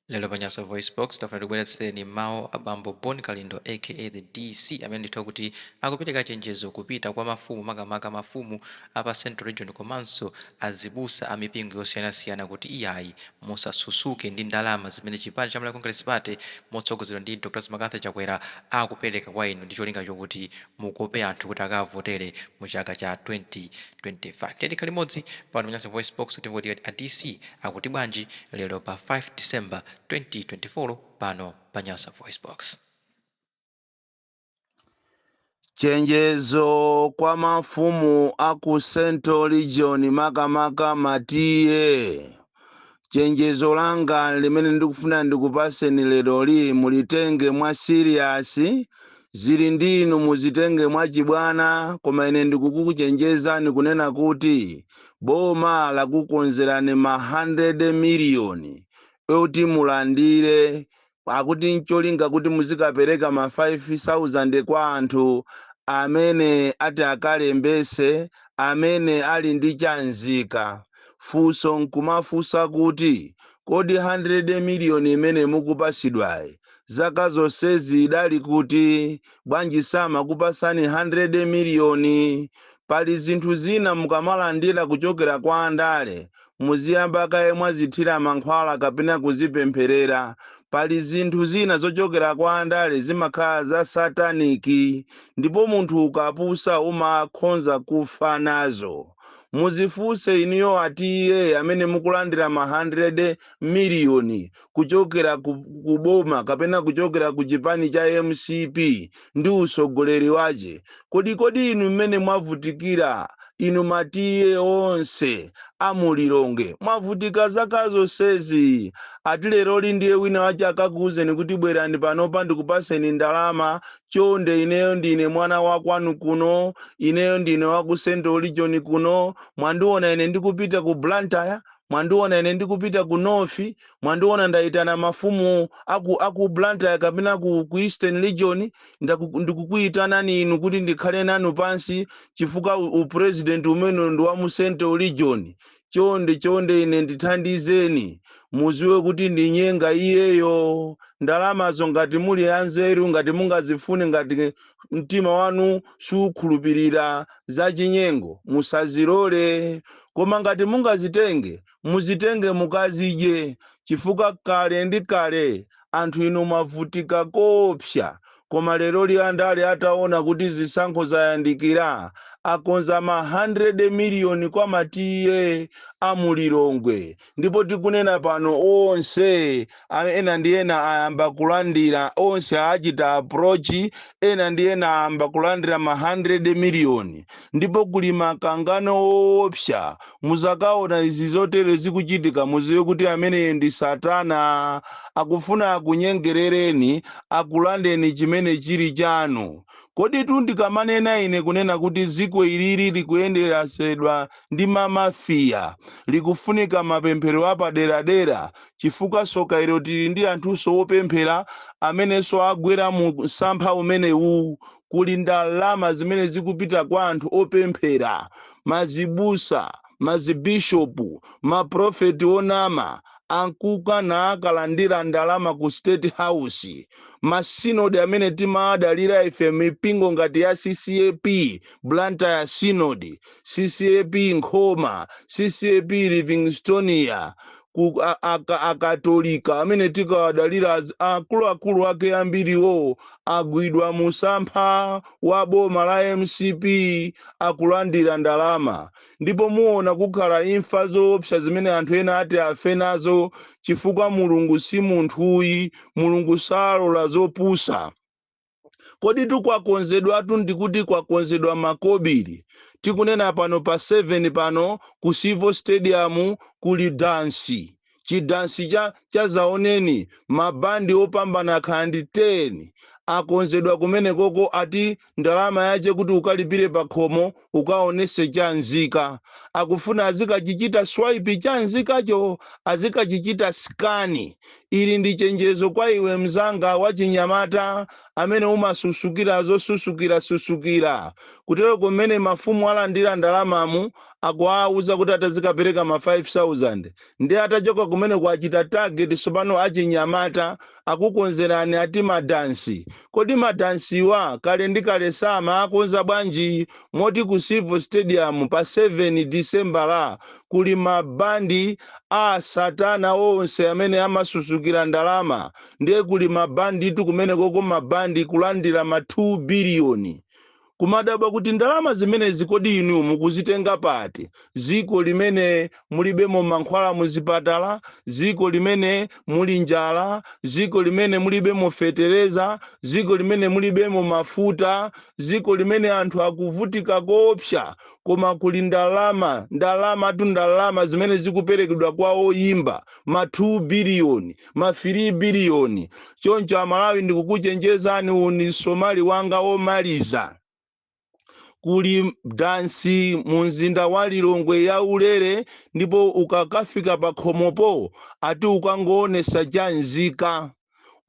Lelo Panyaso Voice Box tafuna tibweretseni mawu abambo Boni Kalindo aka the DC amene ndithu kuti akupereka chenjezo kupita kwa mafumu makamaka mafumu apa Central Region komanso azibusa a mipingo yosiyanasiyana kuti iyayi musasusuke ndi ndalama zimene chipani cha Malawi Congress Party motsogozedwa ndi Dr. Smagatha Chakwera akupereka kwa inu ndi cholinga chokuti mukope anthu kuti akavotere mu chaka cha 2025. Tiyeni tikhale limodzi pano Panyaso Voice Box kuti voti a DC akuti bwanji lero pa 5 December 2024 pano Panyaso Voice Box. Chenjezo kwa mafumu aku Central Region makamaka matiye. Chenjezo langa limene ndikufuna ndikupaseni lero li mulitenge mwa serious, zili ndinu muzitenge mwa chibwana, koma ine ndikukuchenjeza nikunena kuti boma lakukonzerani ma 100 million oti mulandire, akuti ncholinga kuti muzikapereka ma 5,000 kwa anthu amene ati akalembese, amene ali ndi chanzika. Funso nkumafunsa kuti kodi 100 million imene mukupasidwayi zaka zonsezi idali kuti, bwanji samakupasani 100 million? Pali zinthu zina mukamalandira kuchokera kwa andale muziyamba kaye mwazithira mankhwala kapena kuzipempherera. Pali zinthu zina zochokera kwa andale zimakhala za sataniki, ndipo munthu ukapusa umakhonza kufa nazo. Muzifunse iniyo atiye amene mukulandira ma 100 million kuchokera kuboma kapena kuchokera ku chipani cha MCP ndi usogoleri wache. Kodi inu mmene mwavutikira, inu matiye onse amulilonge mwavutika zaka zonsezi, ati lero li ndiye wina wache akakuuzeni kuti bwerani panopa ndikupaseni ndalama. Chonde ineyo ndine mwana wa kwanu kuno, ineyo ndine wa ku Central Region kuno, mwandiona ine ndikupita ku Blantyre, mwandiona ine ndikupita ku North, mwandiona ndaitana mafumu aku Blantyre kapena ku Eastern Region, ndikukuitanani inu kuti ndikhale nanu pansi chifukwa upresident umene ndi wa mu Central Region. Chonde ine ndithandizeni muziwe kuti ndi nyenga iyeyo. Ndalamazo ngati muli anzeru, ngati mungazifune, ngati mtima wanu sukhulupirira za chinyengo, musazilole. Koma ngati mungazitenge, muzitenge mukazidye, chifukwa kale ndi kale anthu inu mavutika kopsa. Koma lero li andale ataona kuti zisankho zayandikira, akonza ma 100 million kwa matiye amulilongwe. Ndipo tikunena pano onse ena ndi ena ayamba kulandira, onse achita approach, ena ndi ena ayamba kulandira ma 100 million. Ndipo kuli makangano opsa, muzakaona izi zotere zikuchitika muziwe kuti amene ndi satana akufuna akunyengerereni, akulandeni chimene chili chanu. Kodi ndikamanena ine kunena kuti ziko ilili likuyenderasedwa ndi mamafiya, likufunika mapemphero apaderadera, chifukwa soka ilo tili ndi anthuso opemphera amenenso agwera mu msampha umenewu. Kuli ndalama zimene zikupita kwa anthu opemphera, mazibusa, mazibishopu, maprofeti onama ankuka na akalandira ndalama ku State House. Masinodi amene timadalira ife mipingo ngati ya CCAP Blantyre Synod, CCAP Nkhoma, CCAP Livingstonia, akatolika amene tikawadalira akuluakulu ake ambiriwo agwidwa musampha wa boma la MCP akulandira ndalama. Ndipo muona kukhala imfa zoopsa zimene anthu ena ati afe nazo, chifukwa Mulungu si munthuyi, Mulungu salola zopusa. Kodi tukwakonzedwa ndikuti kwakonzedwa makobiri. Tikunena pano pa 7 pano ku Civil Stadium kuli dansi. Chidansi cha zaoneni mabandi opambana khandi 10 akonzedwa kumene koko, ati ndalama yache kuti ukalipire pa khomo ukaonese chanzika. Akufuna azikachichita swipe chanzikacho, azikachichita skani. ili ndi chenjezo kwa iwe mzanga wa chinyamata amene umasusukira zosusukira kutero kumene mafumu alandira ndalamamu akuwauza kuti atazikapereka ma 5000 ndi atachoka kumene kuachita target sopano achinyamata akukonzerani ati madansi. Kodi madansiwa kale ndi kale sama akonza bwanji moti ku Civil Stadium pa 7 December kuli mabandi a satana onse amene amasusukira ndalama ndiye kuli mabandi itu kumene koko mabandi kulandira ma 2 biliyoni. Kumadabwa kuti ndalama zimene zikodi inu mukuzitenga pati, ziko limene mulibemo mankhwala muzipatala, ziko limene muli njala, ziko limene mulibemo fetereza, ziko limene mulibemo mafuta, ziko limene anthu akuvutika kopsa, koma kuli ndalama zimene zikuperekedwa kwa oyimba ma 2 biliyoni ma 3 biliyoni. Choncho Amalawi ndikukuchenjezani uni Somali wanga omaliza. Kuli dansi munzinda wa Lilongwe ya ulere ndipo ukakafika pa khomopo ati ukangoonesa chanzika.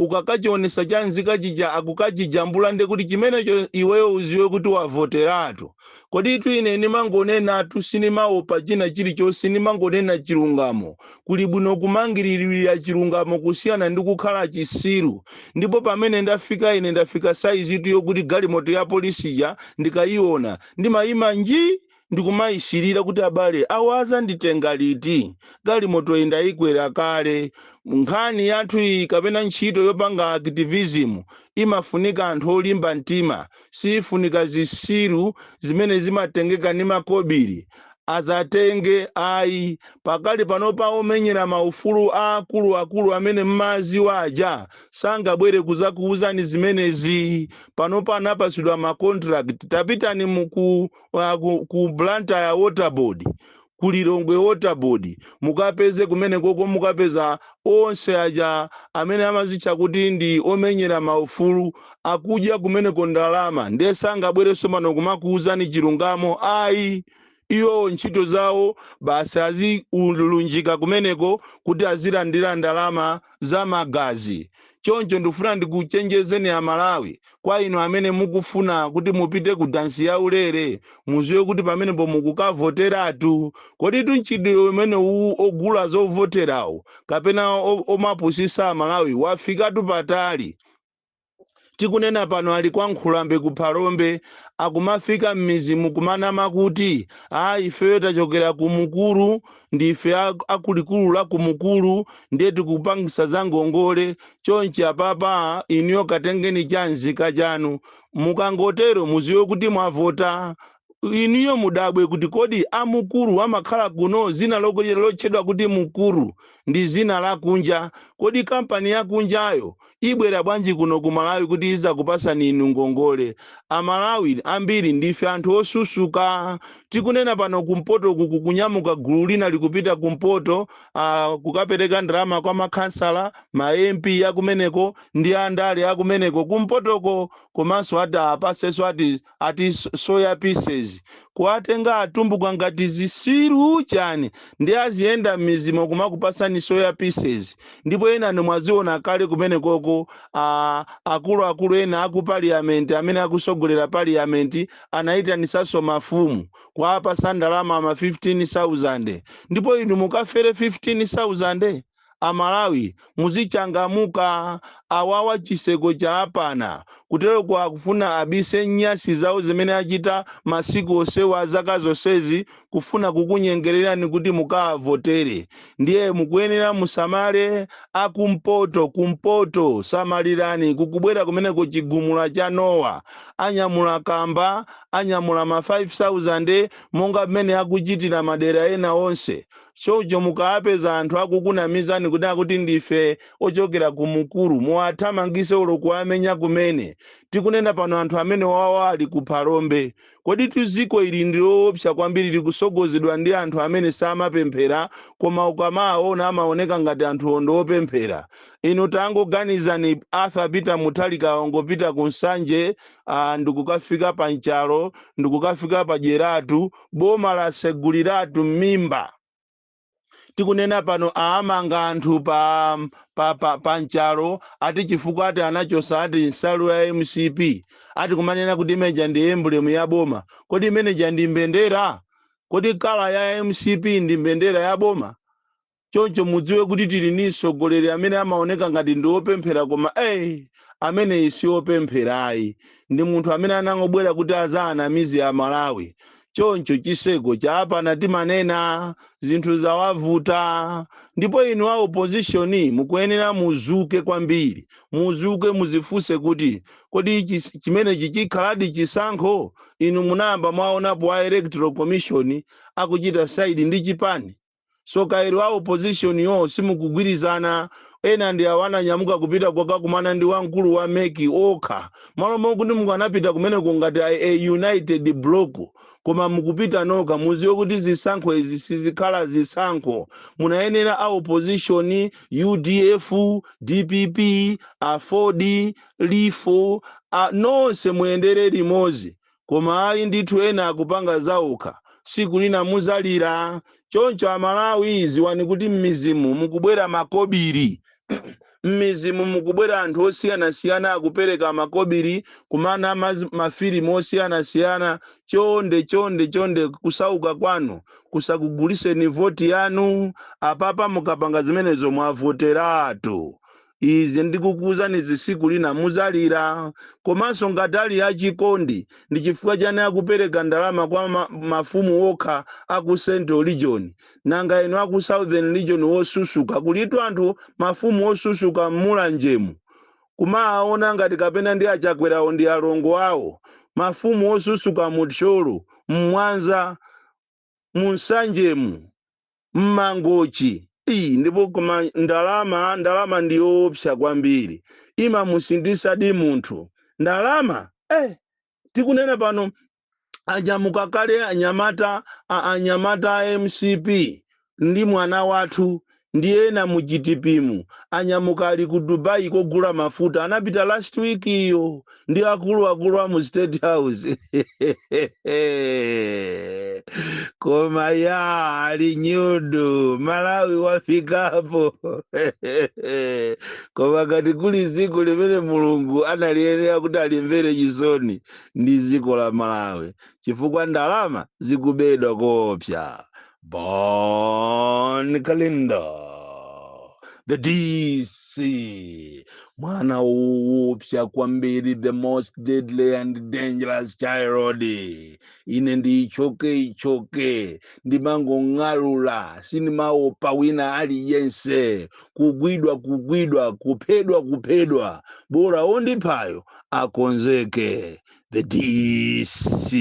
Ukakachionesa chanzika chija akukachijambula nde kuti chimenecho iweyo uziwe kuti wavoteratu. Kodi itu ine nimangonena atu sinimaopa china chilichonse sinimangonena chilungamo. Kuli bwino kumangirira chilungamo kusiyana ndi kukhala chisiru. Ndipo pamene ndafika size itu yokuti galimoto ya polisi ya ndikayiona ndimayima nji ndikumayisirira kuti abale awaza nditenga liti galimoto indayikwera kale. Nkhani yathu iyi kapena ntchito yopanga activism imafunika anthu olimba mtima, sifunika zisiru zimene zimatengeka ndi makobiri. Azatenge ayi pakali panopa omenyera maufulu akulu amene mmazi waja sangabwere kuzakuuzani zimenezi. Panopa anapasidwa ma contract tapitani ku Blantyre Waterboard ku Lilongwe Waterboard mukapeze kumene koko mukapeza onse aja amene amazitcha kuti ndi omenyera maufulu akudya kumene kondalama ndiye sangabwere somano kumakuuzani chilungamo ayi. Iyo ntchito zawo basi azilunjika kumeneko kuti azilandira ndalama za magazi. Choncho ndifuna ndikuchenjezeni Amalawi kwa ino amene mukufuna kuti mupite ku dansi ya ulere muziwe kuti pamene mukukavoteratu. Kodi ntchito imene ogula zovoterawo kapena omapusisa Amalawi wafikatu patali. Tikunena pano ali kwa Nkhulambe ku Phalombe akumafika m'mizimu kumanama kuti ifeyo tachokera ku Mukulu ndife akulikulu la ku Mukulu ndiye tikupangisa za ngongole. Chonchi apapa iniyo katengeni chanzika chanu mukangotero muziwe kuti mwavota. Iniyo mudabwe kuti kodi amukuru amakhala kuno zina lotchedwa kuti Mukuru ndi zina la kunja. Kodi kampani ya kunjayo ibwera bwanji kuno ku Malawi kuti iza kupasani inu ngongole. Amalawi ambiri ndife anthu osusuka. Tikunena pano kumpoto kunyamuka gulu lina likupita kumpoto kukapereka ndalama kwa makhansala ma MP ya kumeneko ndi andale ya kumeneko kumpotoko komanso apaseso ati soya pieces kuwatenga atumbuka ngati zisiru chani ndi aziyenda m'mizimu kumakupasani soya pieces. Ndipo ena nomwaziona kale kumene koko akulu ena aku parliament amene akusogolera parliament anaitanisaso mafumu kuwapasa ndalama ma 15,000 ndipo inu mukafere 15,000. Amalawi muzichangamuka awawa chiseko cha apana kutero kwa kufuna abise nyasi zawo zimene achita masiku osewa zaka zonsezi kufuna kukunyengererani kuti mukavotere. Ndiye mukuyenera musamale kumpoto samalirani kukubwera kumene kuchigumula cha Nowa anyamula kamba anyamula ma 5,000 monga mmene akuchitira madera ena onse. Choncho mukapeza anthu akukunamizani kuti ndife ochokera ku Mukulu muwathamangise ulo kuamenya kumene. Tikunena pano anthu amene wawa ali ku Phalombe. Kodi tuziko ili ndiloopsa kwambiri likusogozedwa ndi anthu amene samapemphera koma ukamaona amaoneka ngati anthu ondopemphera. Ino tangoganizani Arthur Peter Muthalika ongopita ku Nsanje ndikukafika pa Nchalo ndikukafika pa Jeratu boma la Seguliratu m'mimba. tikunena pano aamanga anthu pa mchalo ati chifukwa ati anachosa ati nsalu ya mcp ati kumanena kuti imeneja ndi emblem ya boma. Kodi imeneja ndi mbendera? Kodi kala ya mcp ndi mbendera ya boma? Choncho mudziwe kuti tili ni mtsogoleri amene amaoneka ngati ndi opemphera koma amene si opempherayi, ndi munthu amene anangobwera kuti azaanamize Amalawi. Choncho chiseko cha apana timanena zinthu zawavuta, ndipo inu a opposition mukuyenera muzuke kwambiri, muzuke muzifunse kuti kodi chimenechi chikhaladi chisankho. Inu munayamba mwaonapo a electoral commission akuchita saidi ndi chipani. So kairo a opposition yo simukugwirizana, ena ndi awana nyamuka kupita kokakumana ndi wamkulu wa meki okha, malo mokuti mungu anapita kumeneko ngati a united block, koma mukupita noka. Muziwe kuti zisankho izi sizikhala zisankho. Munayenera a opposition, UDF, DPP, Ford, Lifo, nonse muyendere limodzi, koma ayi ndithu ena akupanga zaokha, siku lina muzalira. Choncho Amalawi ziwani kuti mmizimu mukubwera makobiri mmizimu mukubwera anthu osiyanasiyana akupereka makobiri kumana mafilimu osiyanasiyana. Chonde kusauka kwanu kusakuguliseni voti yanu, apapa mukapanga zimenezo mwavoteratu. Izi ndikukuuzani zisiku lina muzalira. Komanso ngatali ya chikondi ndi chifukwa chane akupereka ndalama kwa mafumu okha aku Central Region, nanga ino aku Southern Region wosusuka kulitu anthu mafumu osusuka mulanjemu kumaona ngati kapena ndi achakwerawo ndi alongo awo. Mafumu osusuka mutcholo, Mwanza, Munsanjemu, Mmangochi. Ndipo koma ndalama ndiyoopsa kwambiri, imamusindisa di munthu. Ndalama tikunena pano anyamuka kale anyamata MCP ndi mwana wathu ndi ena mu GTP anyamuka ali ku Dubai kogula mafuta, anapita last week iyo ndi akulu a mu State House koma ya ali nyudu Malawi wafikapo koma kati kuli ziko limene Mulungu analiyenera kuti alimvere chisoni ndi ziko la Malawi, chifukwa ndalama zikubedwa kopsa. Bon Calendar, the DC, mwana upya kwambiri, the most deadly and dangerous child. Ine ndi ichoke ndimango ng'alula sinimaopa wina aliyense, kugwidwa kuphedwa bora ondiphayo akonzeke. The DC.